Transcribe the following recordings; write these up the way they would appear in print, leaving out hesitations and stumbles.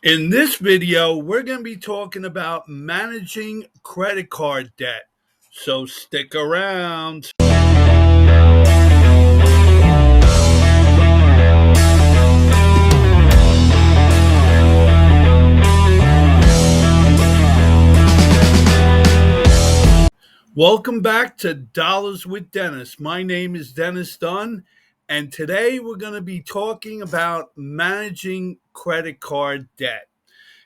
In this video, we're going to be talking about managing credit card debt. So stick around. Welcome back to Dollars with Dennis. My name is Dennis Dunn, and today we're going to be talking about managing credit card debt.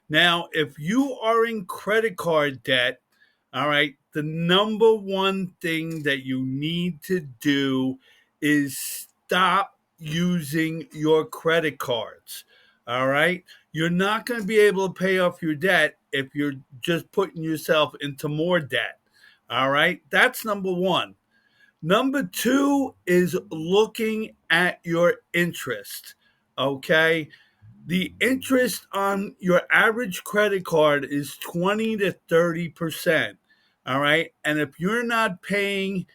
Now, if you are in credit card debt, all right, the number one thing that you need to do is stop using your credit cards. All right, you're not going to be able to pay off your debt if you're just putting yourself into more debt. All right, that's number one. Number two is looking at your interest. Okay, the interest on your average credit card is 20 to 30%. All right. And if you're not paying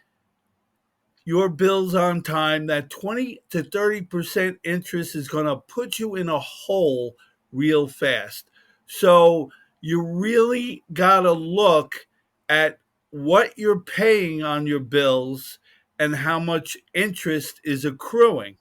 your bills on time, that 20 to 30% interest is going to put you in a hole real fast. So you really got to look at what you're paying on your bills and how much interest is accruing.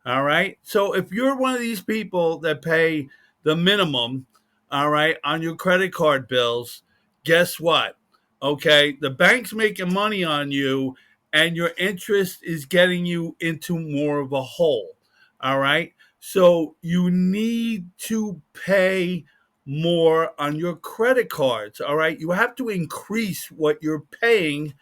All right. So if you're one of these people that pay the minimum, all right, on your credit card bills, guess what? Okay. The bank's making money on you and your interest is getting you into more of a hole. All right. So you need to pay more on your credit cards. All right. You have to increase what you're paying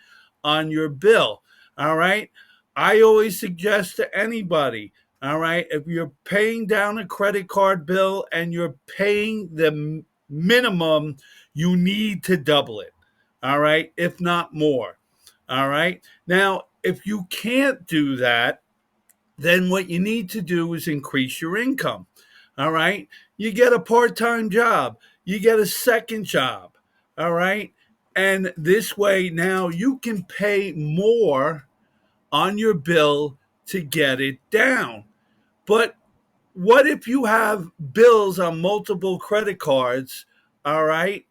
on your bill. All right. I always suggest to anybody, all right, if you're paying down a credit card bill and you're paying the minimum, you need to double it. All right, if not more. All right. Now, if you can't do that, then what you need to do is increase your income. All right. You get a part time job, you get a second job. All right. And this way, now you can pay more on your bill to get it down. But what if you have bills on multiple credit cards? All right.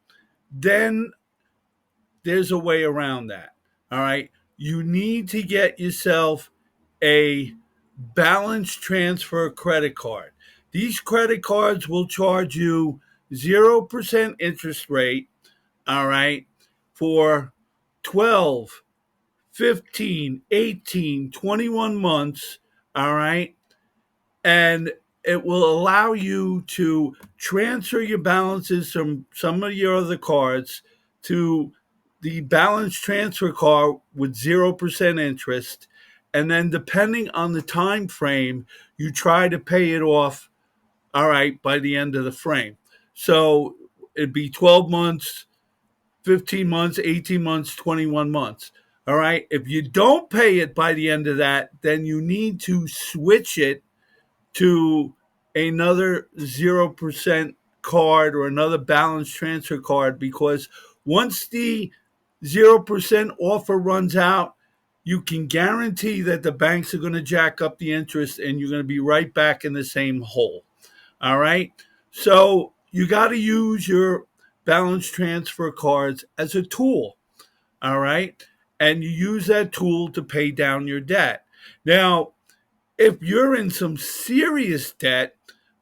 Then there's a way around that. All right. You need to get yourself a balance transfer credit card. These credit cards will charge you 0% interest rate, all right, for 12, 15, 18, 21 months, all right, and it will allow you to transfer your balances from some of your other cards to the balance transfer card with 0% interest. And then depending on the time frame, you try to pay it off, all right, by the end of the frame. So it'd be 12 months, 15 months, 18 months, 21 months. All right. If you don't pay it by the end of that, then you need to switch it to another 0% card or another balance transfer card, because once the 0% offer runs out, you can guarantee that the banks are going to jack up the interest and you're going to be right back in the same hole. All right. So you got to use your balance transfer cards as a tool. All right. And you use that tool to pay down your debt. Now, if you're in some serious debt,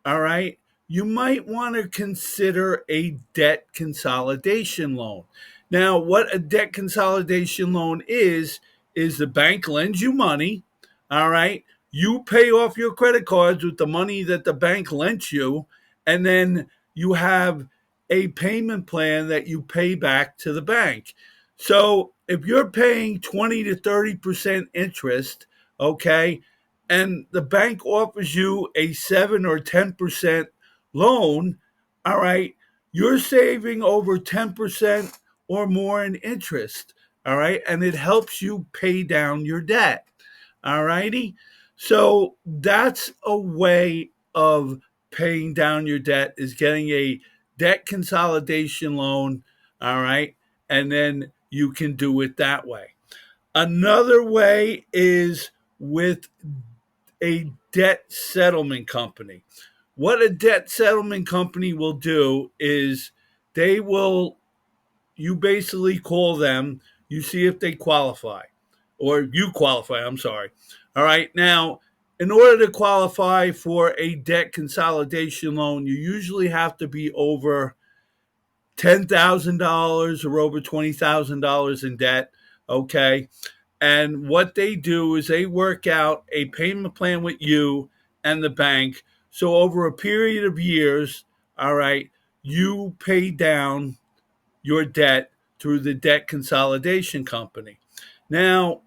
all right, you might want to consider a debt consolidation loan. Now, what a debt consolidation loan is the bank lends you money, all right, you pay off your credit cards with the money that the bank lent you, and then you have a payment plan that you pay back to the bank. So if you're paying 20 to 30% interest, okay, and the bank offers you a 7 or 10% loan, all right, you're saving over 10% or more in interest, all right, and it helps you pay down your debt, all righty. So that's a way of paying down your debt, is getting a debt consolidation loan, all right, and then you can do it that way. Another way is with a debt settlement company. what a debt settlement company will do is they will, you basically call them, you see if they qualify, or you qualify, I'm sorry. All right. Now, in order to qualify for a debt consolidation loan, you usually have to be over $10,000 or over $20,000 in debt. Okay. And what they do is they work out a payment plan with you and the bank. So over a period of years, all right, you pay down your debt through the debt consolidation company. Now,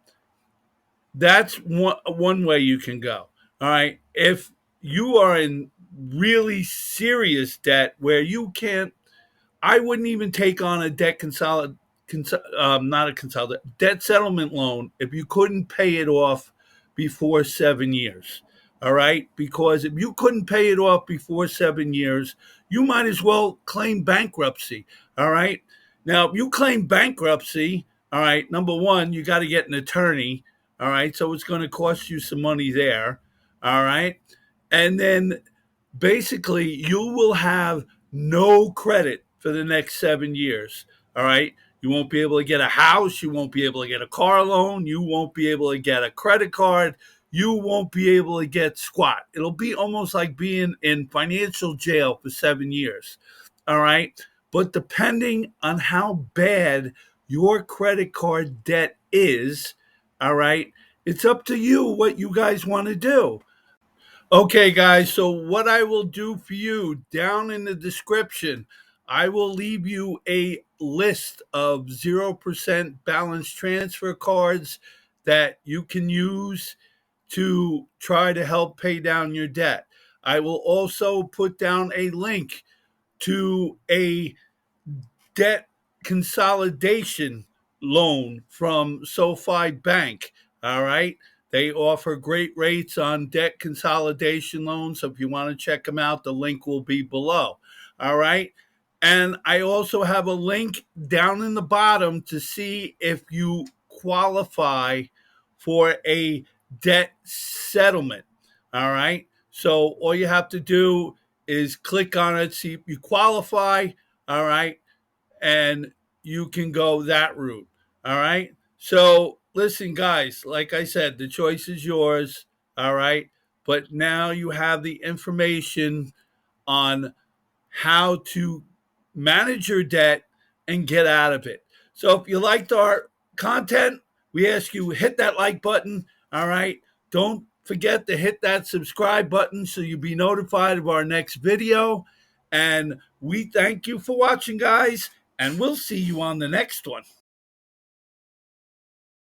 that's one way you can go. All right. If you are in really serious debt where you can't, I wouldn't even take on a not a consolidate, debt settlement loan if you couldn't pay it off before 7 years. All right. Because if you couldn't pay it off before 7 years, you might as well claim bankruptcy. All right. Now, if you claim bankruptcy, all right, number one, you got to get an attorney. All right. So it's going to cost you some money there. All right. And then basically you will have no credit for the next 7 years. All right. You won't be able to get a house. You won't be able to get a car loan. You won't be able to get a credit card. You won't be able to get squat. It'll be almost like being in financial jail for 7 years. All right. But depending on how bad your credit card debt is, all right, it's up to you what you guys want to do. Okay, guys, so what I will do for you down in the description, I will leave you a list of 0% balance transfer cards that you can use to try to help pay down your debt. I will also put down a link to a debt consolidation loan from Sofi Bank. All right. They offer great rates on debt consolidation loans. So if you want to check them out, the link will be below. All right. And I also have a link down in the bottom to see if you qualify for a debt settlement. All right. So all you have to do is click on it, see if you qualify. All right, and you can go that route. All right. So listen, guys, like I said, the choice is yours. All right. But now you have the information on how to manage your debt and get out of it. So if you liked our content, we ask you hit that like button. All right. Don't forget to hit that subscribe button so you'll be notified of our next video. And we thank you for watching, guys, and we'll see you on the next one.